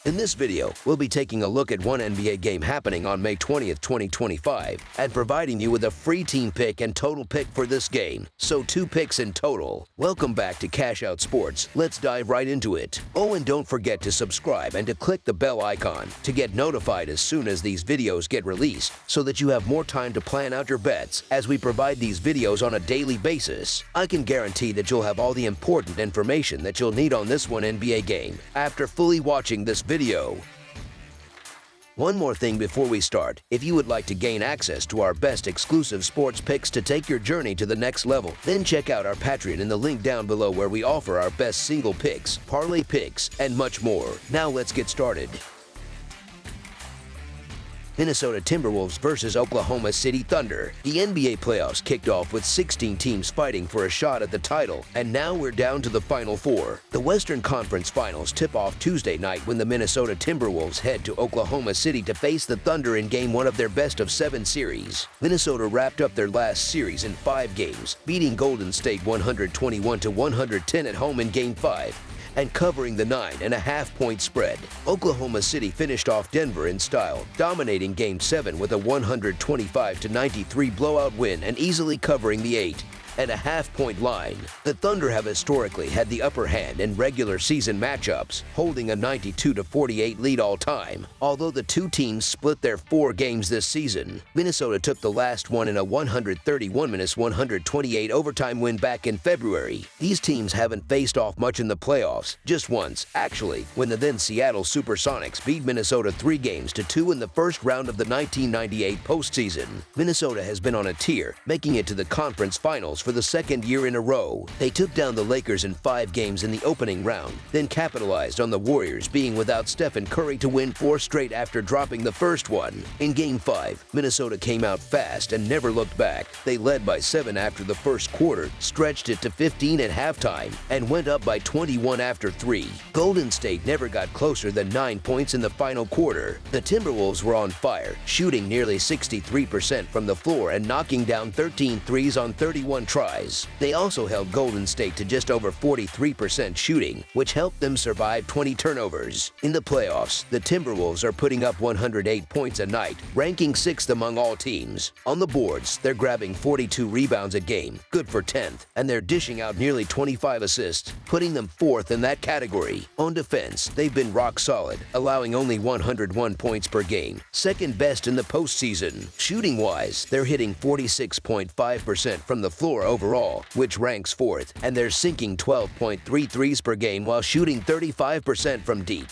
In this video, we'll be taking a look at one NBA game happening on May 20th, 2025, and providing you with a free team pick and total pick for this game, so 2 picks in total. Welcome back to Cash Out Sports. Let's dive right into it. Oh, and don't forget to subscribe and to click the bell icon to get notified as soon as these videos get released, so that you have more time to plan out your bets as we provide these videos on a daily basis. I can guarantee that you'll have all the important information that you'll need on this one NBA game after fully watching this video. One more thing before we start. If you would like to gain access to our best exclusive sports picks to take your journey to the next level, then check out our Patreon in the link down below, where we offer our best single picks, parlay picks, and much more. Now let's get started. Minnesota Timberwolves versus Oklahoma City Thunder. The NBA playoffs kicked off with 16 teams fighting for a shot at the title, and now we're down to the Final Four. The Western Conference Finals tip off Tuesday night when the Minnesota Timberwolves head to Oklahoma City to face the Thunder in Game 1 of their best-of-7 series. Minnesota wrapped up their last series in 5 games, beating Golden State 121-110 at home in Game 5. And covering the 9.5-point spread. Oklahoma City finished off Denver in style, dominating Game 7 with a 125-93 blowout win and easily covering the 8.5-point line. The Thunder have historically had the upper hand in regular season matchups, holding a 92-48 lead all time. Although the two teams split their 4 games this season, Minnesota took the last one in a 131-128 overtime win back in February. These teams haven't faced off much in the playoffs, just once, actually, when the then Seattle Supersonics beat Minnesota 3-2 in the first round of the 1998 postseason. Minnesota has been on a tear, making it to the conference finals for the second year in a row. They took down the Lakers in 5 games in the opening round, then capitalized on the Warriors being without Stephen Curry to win 4 straight after dropping the first one. In Game 5, Minnesota came out fast and never looked back. They led by 7 after the first quarter, stretched it to 15 at halftime, and went up by 21 after 3. Golden State never got closer than 9 points in the final quarter. The Timberwolves were on fire, shooting nearly 63% from the floor and knocking down 13 threes on 31 tries. They also held Golden State to just over 43% shooting, which helped them survive 20 turnovers. In the playoffs, the Timberwolves are putting up 108 points a night, ranking 6th among all teams. On the boards, they're grabbing 42 rebounds a game, good for 10th, and they're dishing out nearly 25 assists, putting them 4th in that category. On defense, they've been rock solid, allowing only 101 points per game, second best in the postseason. Shooting-wise, they're hitting 46.5% from the floor overall, which ranks 4th, and they're sinking 12.3 threes per game while shooting 35% from deep,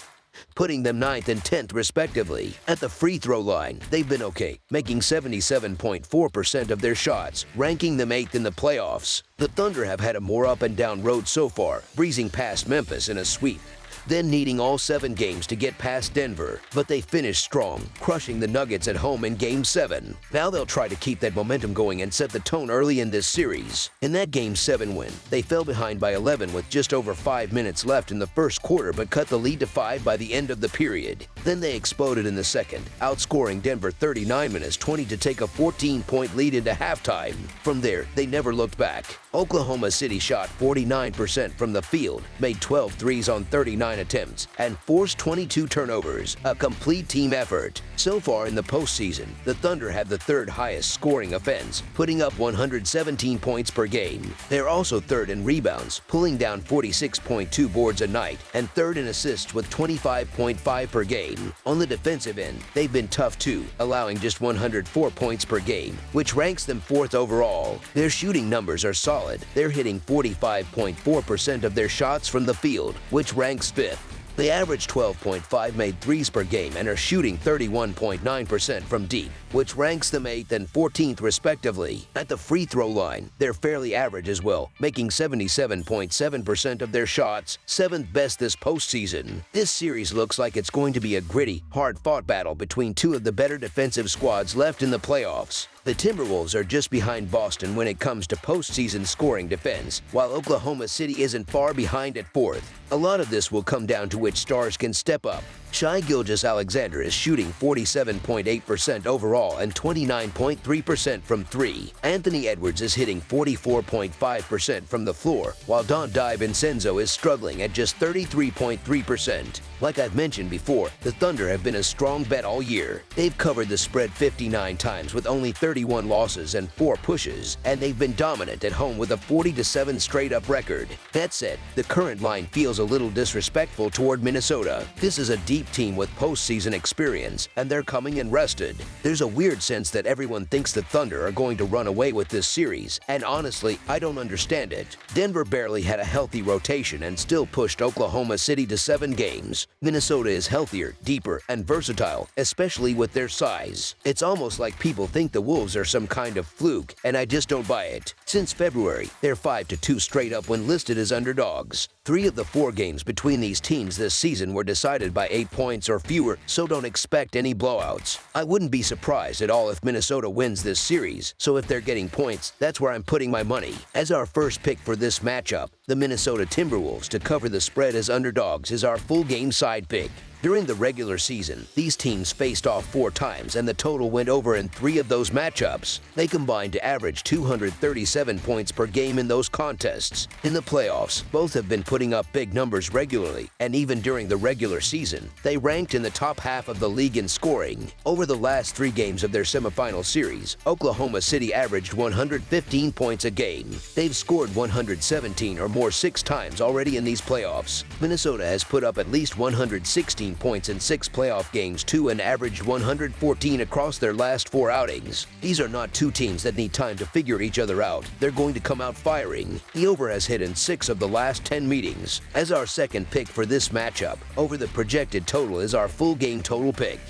putting them 9th and 10th respectively. At the free throw line, they've been okay, making 77.4% of their shots, ranking them 8th in the playoffs. The Thunder have had a more up and down road so far, breezing past Memphis in a sweep, then needing all 7 games to get past Denver, but they finished strong, crushing the Nuggets at home in Game 7. Now they'll try to keep that momentum going and set the tone early in this series. In that Game 7 win, they fell behind by 11 with just over 5 minutes left in the first quarter, but cut the lead to 5 by the end of the period. Then they exploded in the second, outscoring Denver 39-20 to take a 14-point lead into halftime. From there, they never looked back. Oklahoma City shot 49% from the field, made 12 threes on 39 attempts, and forced 22 turnovers, a complete team effort. So far in the postseason, the Thunder have the 3rd highest scoring offense, putting up 117 points per game. They're also 3rd in rebounds, pulling down 46.2 boards a night, and 3rd in assists with 25.5 per game. On the defensive end, they've been tough too, allowing just 104 points per game, which ranks them 4th overall. Their shooting numbers are solid. They're hitting 45.4% of their shots from the field, which ranks 5th. They average 12.5 made threes per game and are shooting 31.9% from deep, which ranks them 8th and 14th respectively. At the free throw line, they're fairly average as well, making 77.7% of their shots, 7th best this postseason. This series looks like it's going to be a gritty, hard-fought battle between 2 of the better defensive squads left in the playoffs. The Timberwolves are just behind Boston when it comes to postseason scoring defense, while Oklahoma City isn't far behind at 4th. A lot of this will come down to which stars can step up Shai Gilgeous-Alexander is shooting 47.8% overall and 29.3% from 3. Anthony Edwards is hitting 44.5% from the floor, while Don DiVincenzo is struggling at just 33.3%. Like I've mentioned before, the Thunder have been a strong bet all year. They've covered the spread 59 times with only 31 losses and 4 pushes, and they've been dominant at home with a 40-7 straight-up record. That said, the current line feels a little disrespectful toward Minnesota. This is a deep team with postseason experience, and they're coming in rested. There's a weird sense that everyone thinks the Thunder are going to run away with this series, and honestly, I don't understand it. Denver barely had a healthy rotation and still pushed Oklahoma City to 7 games. Minnesota is healthier, deeper, and versatile, especially with their size. It's almost like people think the Wolves are some kind of fluke, and I just don't buy it. Since February, they're 5-2 straight up when listed as underdogs. 3 of the 4 games between these teams this season were decided by 8 points or fewer, so don't expect any blowouts. I wouldn't be surprised at all if Minnesota wins this series, so if they're getting points, that's where I'm putting my money. As our first pick for this matchup, the Minnesota Timberwolves to cover the spread as underdogs is our full game side pick. During the regular season, these teams faced off 4 times and the total went over in 3 of those matchups. They combined to average 237 points per game in those contests. In the playoffs, both have been putting up big numbers regularly, and even during the regular season, they ranked in the top half of the league in scoring. Over the last 3 games of their semifinal series, Oklahoma City averaged 115 points a game. They've scored 117 or more 6 times already in these playoffs. Minnesota has put up at least 116 points in 6 playoff games too and averaged 114 across their last 4 outings. These are not 2 teams that need time to figure each other out. They're going to come out firing. The over has hit in 6 of the last 10 meetings. As our second pick for this matchup, over the projected total is our full game total pick.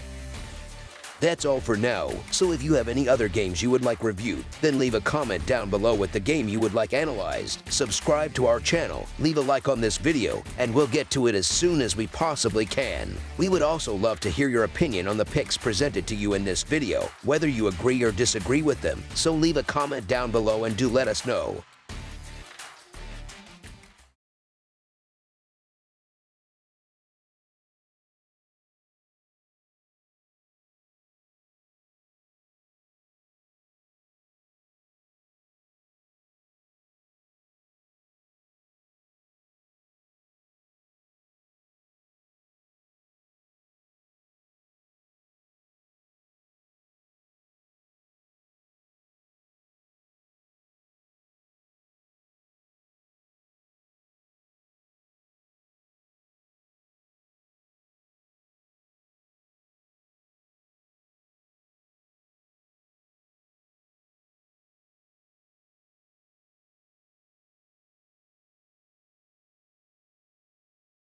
That's all for now, so if you have any other games you would like reviewed, then leave a comment down below with the game you would like analyzed. Subscribe to our channel, leave a like on this video, and we'll get to it as soon as we possibly can. We would also love to hear your opinion on the picks presented to you in this video, whether you agree or disagree with them, so leave a comment down below and do let us know.